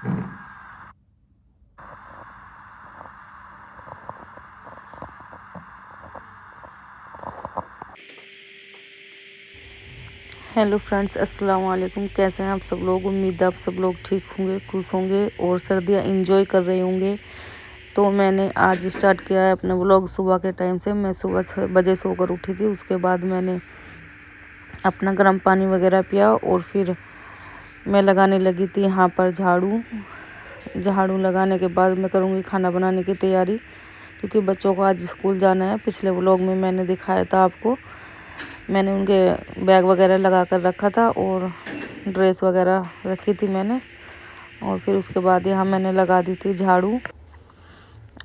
Hello friends, अस्सलाम वालेकुम। कैसे हैं आप सब लोग? उम्मीद है आप सब लोग ठीक होंगे, खुश होंगे और सर्दियां एंजॉय कर रहे होंगे। तो मैंने आज स्टार्ट किया है अपना व्लॉग सुबह के टाइम से। मैं सुबह 6 बजे सोकर उठी थी। उसके बाद मैंने अपना गर्म पानी वगैरह पिया और फिर मैं लगाने लगी थी यहाँ पर झाड़ू। झाड़ू लगाने के बाद मैं करूँगी खाना बनाने की तैयारी, क्योंकि बच्चों को आज स्कूल जाना है। पिछले व्लॉग में मैंने दिखाया था आपको, मैंने उनके बैग वगैरह लगा कर रखा था और ड्रेस वगैरह रखी थी मैंने। और फिर उसके बाद यहाँ मैंने लगा दी थी झाड़ू।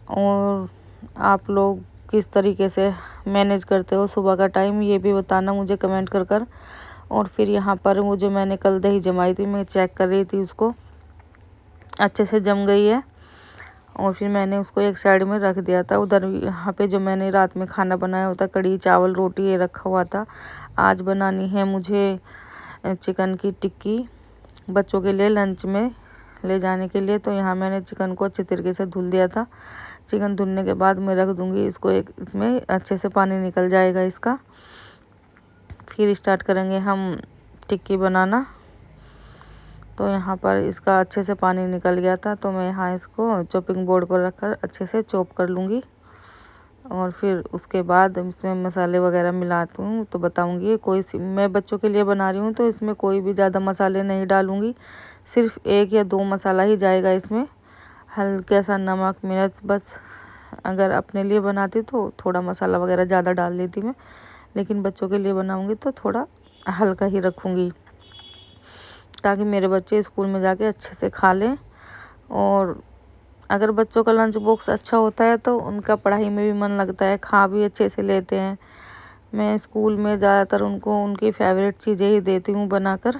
और आप लोग किस तरीके से मैनेज करते हो सुबह का टाइम, ये भी बताना मुझे कमेंट कर। और फिर यहाँ पर वो जो मैंने कल दही जमाई थी, मैं चेक कर रही थी, उसको अच्छे से जम गई है। और फिर मैंने उसको एक साइड में रख दिया था। उधर यहाँ पे जो मैंने रात में खाना बनाया होता, कढ़ी चावल रोटी ये रखा हुआ था। आज बनानी है मुझे चिकन की टिक्की बच्चों के लिए लंच में ले जाने के लिए। तो यहाँ मैंने चिकन को अच्छे तरीके से धुल दिया था। चिकन धुलने के बाद मैं रख दूँगी इसको एक, इसमें अच्छे से पानी निकल जाएगा इसका। फिर स्टार्ट करेंगे हम टिक्की बनाना। तो यहाँ पर इसका अच्छे से पानी निकल गया था, तो मैं यहाँ इसको चॉपिंग बोर्ड पर रखकर अच्छे से चॉप कर लूँगी। और फिर उसके बाद इसमें मसाले वगैरह मिलाती हूँ तो बताऊँगी। मैं बच्चों के लिए बना रही हूँ तो इसमें कोई भी ज़्यादा मसाले नहीं डालूँगी, सिर्फ 1 या 2 मसाला ही जाएगा इसमें, हल्का सा नमक मिर्च बस। अगर अपने लिए बनाती तो थोड़ा मसाला वगैरह ज़्यादा डाल लेती मैं, लेकिन बच्चों के लिए बनाऊँगी तो थोड़ा हल्का ही रखूँगी, ताकि मेरे बच्चे स्कूल में जाके अच्छे से खा लें। और अगर बच्चों का लंच बॉक्स अच्छा होता है तो उनका पढ़ाई में भी मन लगता है, खा भी अच्छे से लेते हैं। मैं स्कूल में ज़्यादातर उनको उनकी फेवरेट चीज़ें ही देती हूँ बनाकर,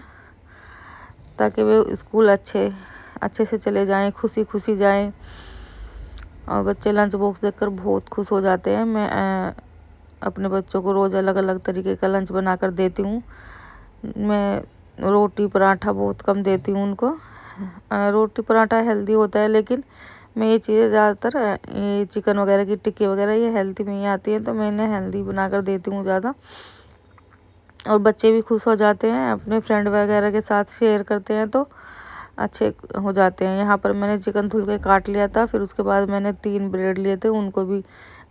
ताकि वे स्कूल अच्छे से चले जाएं, खुशी खुशी जाएं। और बच्चे लंच बॉक्स देखकर बहुत खुश हो जाते हैं। मैं अपने बच्चों को रोज़ अलग अलग तरीके का लंच बनाकर देती हूँ। मैं रोटी पराठा बहुत कम देती हूँ उनको। रोटी पराठा हेल्दी होता है, लेकिन मैं ये चीज़ें ज़्यादातर ये चिकन वगैरह की टिक्की वगैरह ये हेल्दी में ही आती हैं, तो मैं इन्हें हेल्दी बनाकर देती हूँ ज़्यादा। और बच्चे भी खुश हो जाते हैं, अपने फ्रेंड वगैरह के साथ शेयर करते हैं तो अच्छे हो जाते हैं। यहाँ पर मैंने चिकन धुल के काट लिया था, फिर उसके बाद मैंने 3 ब्रेड लिए थे, उनको भी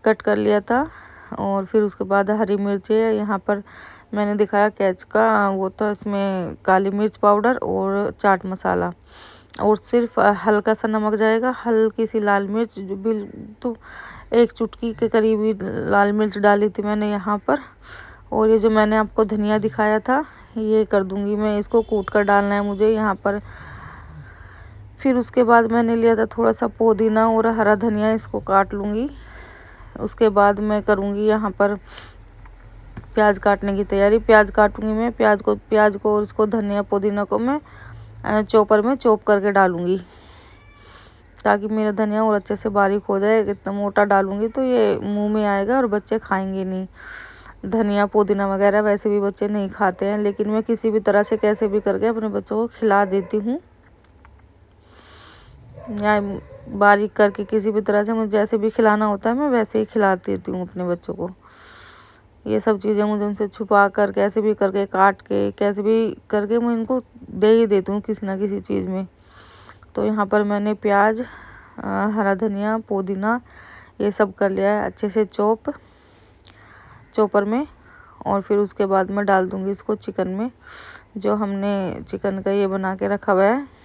कट कर लिया था। और फिर उसके बाद हरी मिर्चें यहाँ पर मैंने दिखाया कैच का, वो तो इसमें काली मिर्च पाउडर और चाट मसाला और सिर्फ हल्का सा नमक जाएगा, हल्की सी लाल मिर्च जो तो 1 चुटकी के करीब ही लाल मिर्च डाली थी मैंने यहाँ पर। और ये जो मैंने आपको धनिया दिखाया था ये कर दूँगी मैं, इसको कूट कर डालना है मुझे यहाँ पर। फिर उसके बाद मैंने लिया था थोड़ा सा पुदीना और हरा धनिया, इसको काट लूँगी। उसके बाद मैं करूँगी यहाँ पर प्याज काटने की तैयारी। प्याज काटूँगी मैं, प्याज को और इसको धनिया पुदीना को मैं चॉपर में चॉप करके डालूँगी, ताकि मेरा धनिया और अच्छे से बारीक हो जाए। इतना मोटा डालूँगी तो ये मुंह में आएगा और बच्चे खाएंगे नहीं। धनिया पुदीना वगैरह वैसे भी बच्चे नहीं खाते हैं, लेकिन मैं किसी भी तरह से कैसे भी करके अपने बच्चों को खिला देती हूँ, या बारीक करके किसी भी तरह से मुझे जैसे भी खिलाना होता है मैं वैसे ही खिला देती हूँ अपने बच्चों को। ये सब चीज़ें मुझे उनसे छुपा कर कैसे भी करके काट के कैसे भी करके मैं इनको दे ही देती हूँ किसी ना किसी चीज़ में। तो यहाँ पर मैंने प्याज हरा धनिया पुदीना ये सब कर लिया है अच्छे से चॉपर में। और फिर उसके बाद मैं डाल दूँगी इसको चिकन में, जो हमने चिकन का ये बना के रखा हुआ है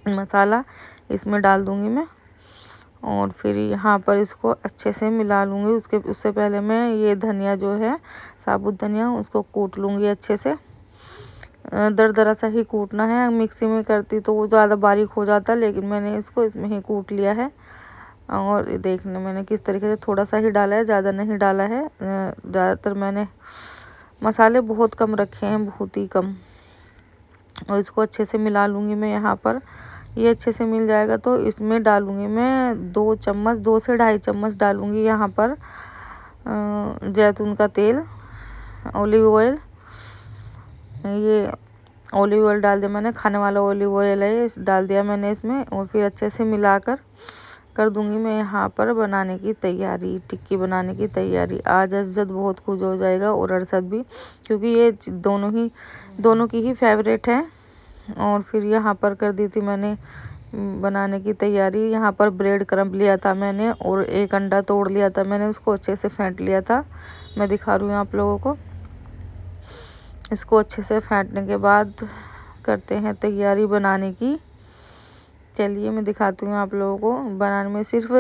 मसाला, इसमें डाल दूँगी मैं। और फिर यहाँ पर इसको अच्छे से मिला लूँगी। उससे पहले मैं ये धनिया जो है साबुत धनिया उसको कूट लूँगी अच्छे से। दरदरा सा ही कूटना है, मिक्सी में करती तो वो ज़्यादा बारीक हो जाता, लेकिन मैंने इसको इसमें ही कूट लिया है। और देखने मैंने किस तरीके से थोड़ा सा ही डाला है, ज़्यादा नहीं डाला है। ज़्यादातर मैंने मसाले बहुत कम रखे हैं, बहुत ही कम। और इसको अच्छे से मिला लूँगी मैं यहाँ पर। ये अच्छे से मिल जाएगा तो इसमें डालूँगी मैं 2 चम्मच 2 से 2.5 चम्मच डालूँगी यहाँ पर जैतून का तेल, ऑलिव ऑयल। ये ऑलिव ऑयल डाल दिया मैंने, खाने वाला ऑलिव ऑयल है, डाल दिया मैंने इसमें। और फिर अच्छे से मिलाकर कर दूंगी मैं यहाँ पर बनाने की तैयारी, टिक्की बनाने की तैयारी। आज अजद बहुत खुश हो जाएगा और अरशद भी, क्योंकि ये दोनों की ही फेवरेट है। और फिर यहाँ पर कर दी थी मैंने बनाने की तैयारी। यहाँ पर ब्रेड क्रम्ब लिया था मैंने और एक अंडा तोड़ लिया था मैंने, उसको अच्छे से फेंट लिया था। मैं दिखा रही हूँ आप लोगों को। इसको अच्छे से फेंटने के बाद करते हैं तैयारी बनाने की। चलिए मैं दिखाती हूँ आप लोगों को। बनाने में सिर्फ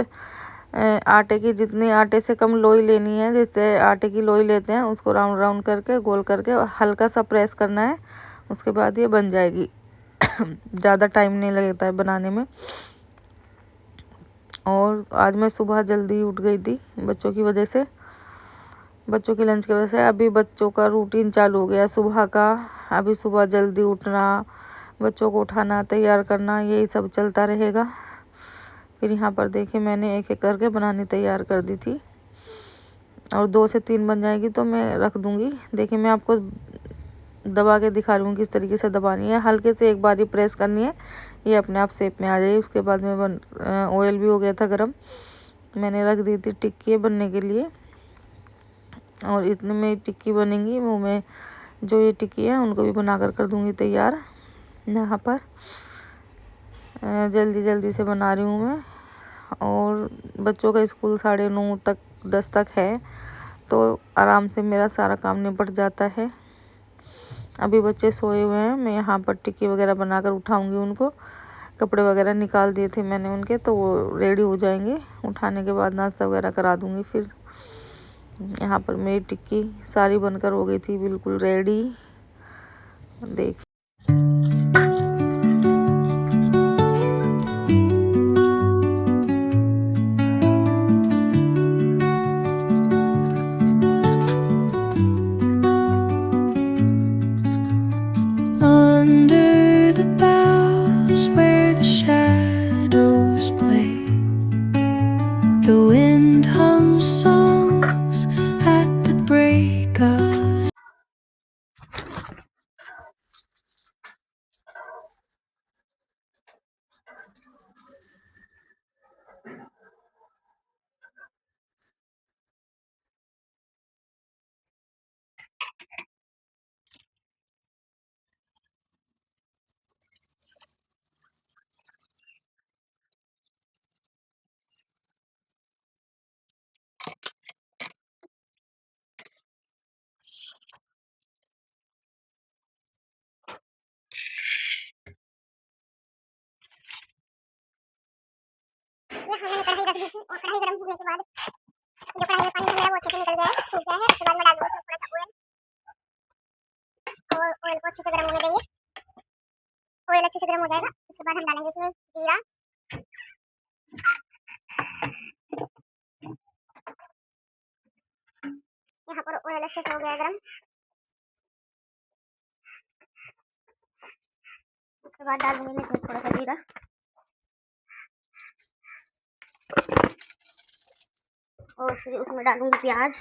आटे की, जितनी आटे से कम लोई लेनी है, जैसे आटे की लोई लेते हैं उसको राउंड राउंड करके गोल करके हल्का सा प्रेस करना है। उसके बाद ये बन जाएगी। ज़्यादा टाइम नहीं लगता है बनाने में। और आज मैं सुबह जल्दी उठ गई थी बच्चों की वजह से, बच्चों की लंच की वजह से। अभी बच्चों का रूटीन चालू हो गया सुबह का। अभी सुबह जल्दी उठना, बच्चों को उठाना, तैयार करना, यही सब चलता रहेगा। फिर यहाँ पर देखिए मैंने एक एक करके बनानी तैयार कर दी थी। और 2 से 3 बन जाएगी तो मैं रख दूँगी। देखिए मैं आपको दबा के दिखा रही हूँ किस तरीके से दबानी है। हल्के से एक बार ही प्रेस करनी है, ये अपने आप शेप में आ जाएगी। उसके बाद में ऑयल भी हो गया था गरम, मैंने रख दी थी टिक्की बनने के लिए। और इतने में टिक्की बनेंगी, वो मैं जो ये टिक्की है उनको भी बनाकर कर दूँगी तैयार। यहाँ पर जल्दी जल्दी से बना रही हूँ मैं। और बच्चों का स्कूल 9:30 तक 10 तक है, तो आराम से मेरा सारा काम निपट जाता है। अभी बच्चे सोए हुए हैं, मैं यहाँ पर टिक्की वगैरह बनाकर उठाऊंगी उनको। कपड़े वगैरह निकाल दिए थे मैंने उनके, तो वो रेडी हो जाएंगे। उठाने के बाद नाश्ता वगैरह करा दूंगी। फिर यहाँ पर मेरी टिक्की सारी बनकर हो गई थी बिल्कुल रेडी। देखिए Under the boughs where the shadows play, the wind hums songs at the break of ये हमने कढ़ाई रख दी थी और कढ़ाई गर्म होने के बाद जो कढ़ाई में पानी है मेरा वो अच्छे से निकल गया है, सूख गया है। उसके बाद मैं डाल दूंगी थोड़ा सा ऑयल और ऑयल को अच्छे से गर्म होने देंगे। ऑयल अच्छे से गर्म हो जाएगा, उसके बाद हम डालेंगे इसमें जीरा, यहाँ पर ऑयल अच्छे से हो गया गर्म। उसके बाद डाल दूंगी मैं इसमें थोड़ा सा जीरा और फिर उसमें डालूंगी प्याज।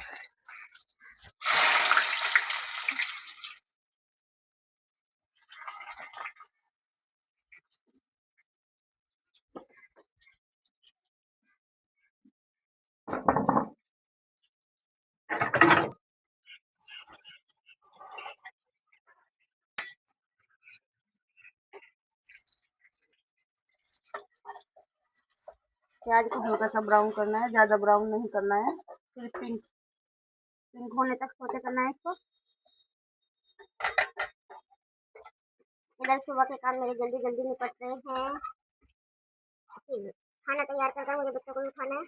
प्याज को हल्का सा ब्राउन करना है, ज़्यादा ब्राउन नहीं करना है। फिर पिंक पिंक होने तक सोते करना है इसको। इधर सुबह के काम मेरे जल्दी जल्दी निपट रहे हैं। खाना तैयार करता हूँ, मुझे बच्चों को भी खाना है।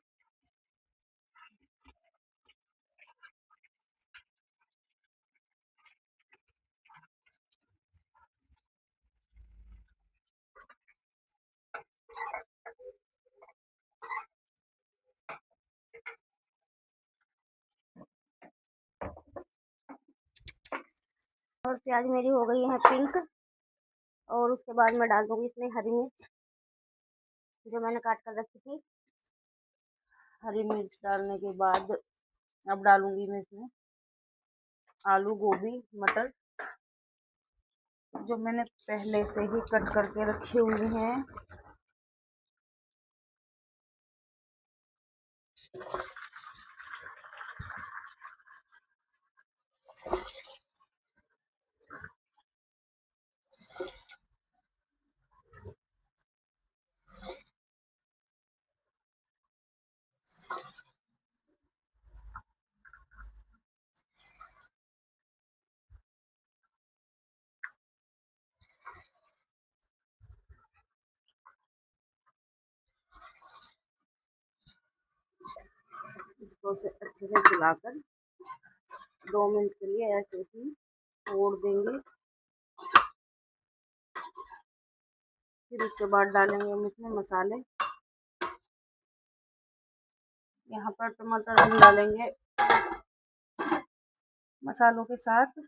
और प्याज मेरी हो गई है पिंक। और उसके बाद मैं डाल दूंगी इसमें हरी मिर्च जो मैंने काट कर रखी थी। हरी मिर्च डालने के बाद अब डालूंगी मैं इसमें आलू, गोभी, मटर जो मैंने पहले से ही कट करके रखी हुई हैं। इसको से अच्छे से चलाकर 2 मिनट के लिए ऐसे ही छोड़ देंगे। फिर उसके बाद डालेंगे हम इसमें मसाले। यहाँ पर टमाटर हम डालेंगे मसालों के साथ।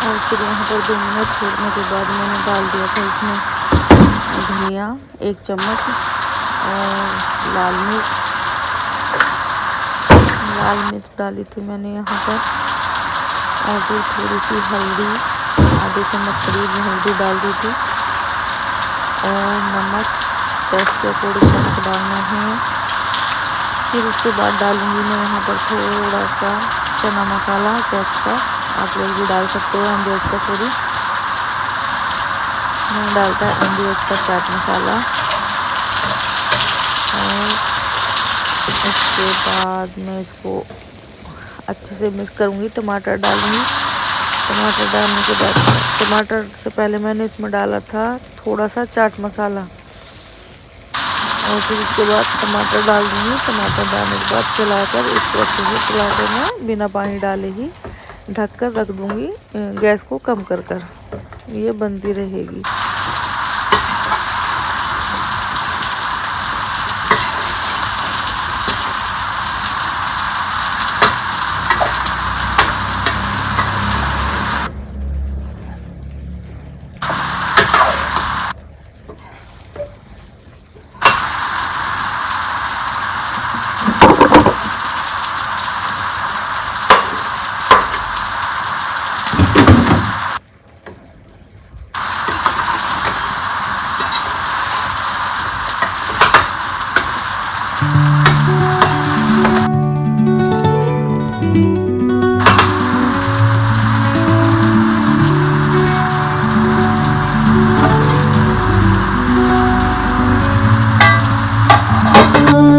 और फिर यहाँ पर 2 मिनट छोड़ने के बाद मैंने डाल दिया था इसमें धनिया 1 चम्मच और लाल मिर्च डाली थी मैंने यहाँ पर, और फिर थोड़ी सी हल्दी, आधे चम्मच करीब हल्दी डाल दी थी, और नमक टेस्ट के अकॉर्डिंग नमक डालना है। फिर उसके बाद डालूंगी मैं यहाँ पर थोड़ा सा चना मसाला का, आप लोग भी डाल सकते हो MDH का, थोड़ी मैंने डालता है MDH का चाट मसाला। और उसके बाद मैं इसको अच्छे से मिक्स करूँगी, टमाटर डालूँगी। टमाटर डालने के बाद, टमाटर से पहले मैंने इसमें डाला था थोड़ा सा चाट मसाला, और फिर उसके बाद टमाटर डाल दूँगी। टमाटर डालने के बाद चलाकर इसको अच्छे से चलाकर मैं बिना पानी डाले ही ढक कर रख दूँगी, गैस को कम कर ये बनती रहेगी।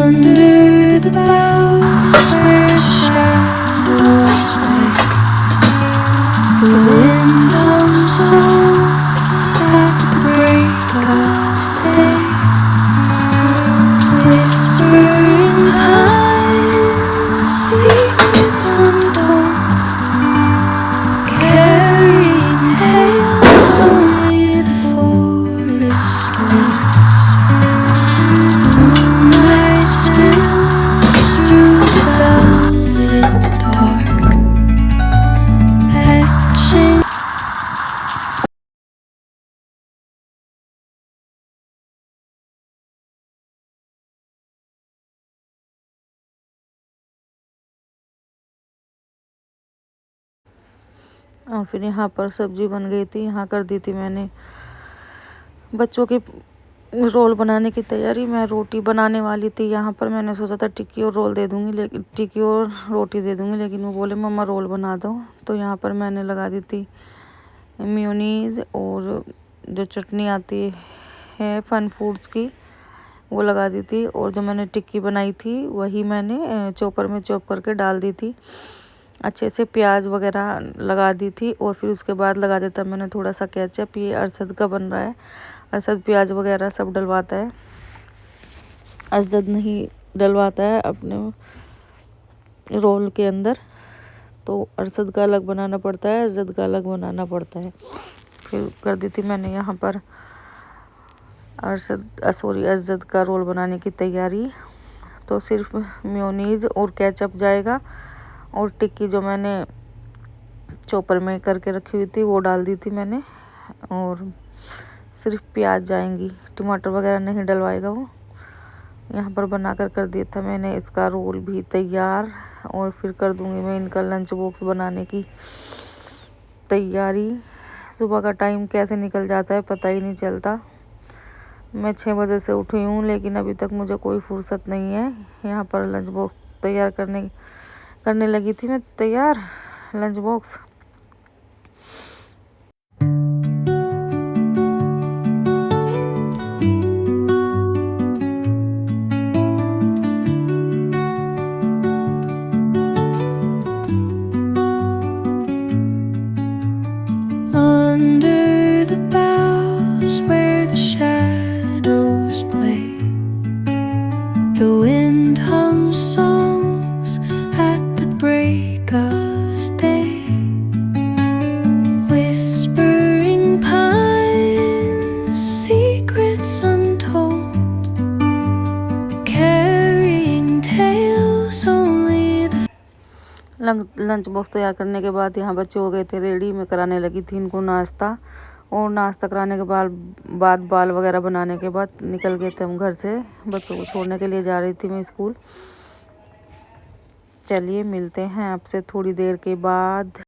Under the boughs where shadows play, the wind hums songs at the break of day, whispering behind secrets untold, carrying tales only the forest knows. Moonlight spills through the velvet dark, etching. और फिर यहाँ पर सब्जी बन गई थी। यहाँ कर दी थी मैंने बच्चों के रोल बनाने की तैयारी। मैं रोटी बनाने वाली थी। यहाँ पर मैंने सोचा था टिक्की और रोल दे दूँगी, लेकिन टिक्की और रोटी दे दूँगी, लेकिन वो बोले मम्मा रोल बना दो। तो यहाँ पर मैंने लगा दी थी मेयोनीज, और जो चटनी आती है फन फूड्स की वो लगा दी थी, और जो मैंने टिक्की बनाई थी वही मैंने चॉपर में चॉप करके डाल दी थी। अच्छे से प्याज वगैरह लगा दी थी, और फिर उसके बाद लगा देता मैंने थोड़ा सा केचप। ये अरसद का बन रहा है, अरसद प्याज वगैरह सब डलवाता है, अरसद नहीं डलवाता है अपने रोल के अंदर। तो अरशद का अलग बनाना पड़ता है, अज़द का अलग बनाना पड़ता है। फिर कर दी थी मैंने यहाँ पर अज़द का रोल बनाने की तैयारी। तो सिर्फ मेयोनीज़ और केचप जाएगा और टिक्की जो मैंने चॉपर में करके रखी हुई थी वो डाल दी थी मैंने, और सिर्फ प्याज जाएंगी, टमाटर वगैरह नहीं डलवाएगा वो। यहाँ पर बनाकर कर दिया था मैंने इसका रोल भी तैयार। और फिर कर दूंगी मैं इनका लंच बॉक्स बनाने की तैयारी। सुबह का टाइम कैसे निकल जाता है पता ही नहीं चलता। मैं 6 बजे से उठी हूँ लेकिन अभी तक मुझे कोई फुर्सत नहीं है। यहाँ पर लंच बॉक्स तैयार करने लगी थी मैं तैयार lunch box. Under the boughs where the shadows play, the wind hums songs at the break of day, whispering pines, secrets untold, carrying tales only the lunch box तैयार करने के बाद यहाँ बच्चे हो गए थे रेडी। मैं कराने लगी थी इनको नाश्ता, और नाश्ता कराने के बाद बाल वगैरह बनाने के बाद निकल गए थे हम घर से। बच्चों को छोड़ने के लिए जा रही थी मैं स्कूल। चलिए मिलते हैं आपसे थोड़ी देर के बाद।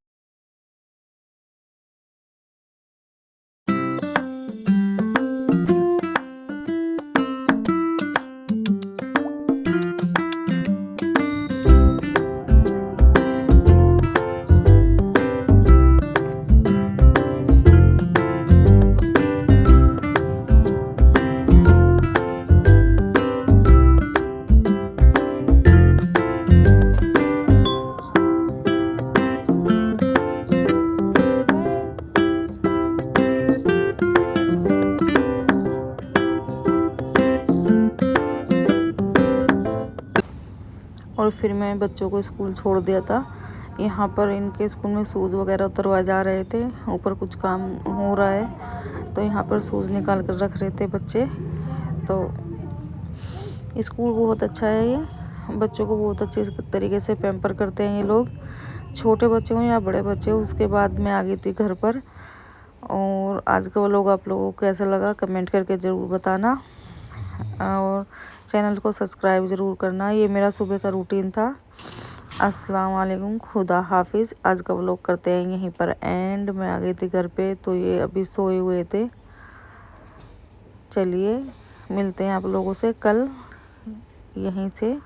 और फिर मैं बच्चों को स्कूल छोड़ दिया था। यहाँ पर इनके स्कूल में शूज़ वगैरह उतरवा जा रहे थे, ऊपर कुछ काम हो रहा है तो यहाँ पर शूज़ निकाल कर रख रहे थे बच्चे। तो स्कूल बहुत अच्छा है, ये बच्चों को बहुत अच्छे तरीके से पैम्पर करते हैं ये लोग, छोटे बच्चे हों या बड़े बच्चे हों। उसके बाद मैं आ गई थी घर पर। और आज का व्लॉग आप लोगों को कैसा लगा कमेंट करके ज़रूर बताना, और चैनल को सब्सक्राइब ज़रूर करना। ये मेरा सुबह का रूटीन था। अस्सलाम वालेकुम, खुदा हाफिज़। आज का व्लॉग करते हैं यहीं पर एंड। मैं आ गई थी घर पे तो ये अभी सोए हुए थे। चलिए मिलते हैं आप लोगों से कल यहीं से।